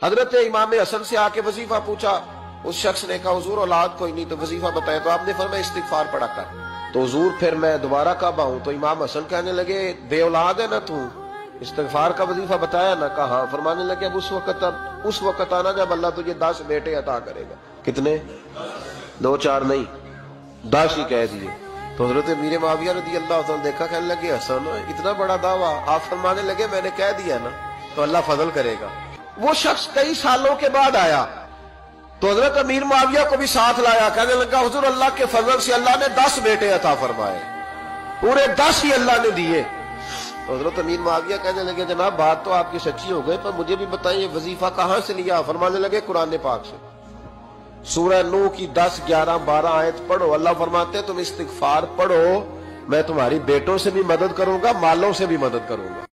حضرت امام حسن سے آ کے وظیفہ پوچھا، اس شخص نے کہا حضور اولاد کوئی نہیں تو وظیفہ بتائے، تو آپ نے فرمایا استغفار پڑھا کر۔ تو حضور پھر میں دوبارہ کعبہ ہوں، تو امام حسن کہنے لگے بے اولاد ہے نا تو، استغفار کا وظیفہ بتایا نا؟ کہا۔ فرمانے لگے اب اس وقت آنا جب اللہ تجھے 10 بیٹے عطا کرے گا۔ کتنے؟ 2 4 نہیں، 10 ہی کہہ دیے۔ تو حضرت امیر معاویہ رضی اللہ عنہ دیکھا، کہنے لگے حسن اتنا بڑا دعویٰ؟ آپ فرمانے لگے میں نے کہہ دیا نا تو اللہ فضل کرے گا۔ وہ شخص کئی سالوں کے بعد آیا تو حضرت امیر معاویہ کو بھی ساتھ لایا، کہنے لگا حضور اللہ کے فضل سے اللہ نے 10 بیٹے عطا فرمائے، پورے 10 ہی اللہ نے دیے۔ تو حضرت امیر معاویہ کہنے لگے جناب بات تو آپ کی سچی ہو گئی، پر مجھے بھی بتائیں یہ وظیفہ کہاں سے لیا؟ فرمانے لگے قرآن پاک سے، سورہ نوح کی 10 11 12 آیت پڑھو۔ اللہ فرماتے تم استغفار پڑھو، میں تمہاری بیٹوں سے بھی مدد کروں گا، مالوں سے بھی مدد کروں گا۔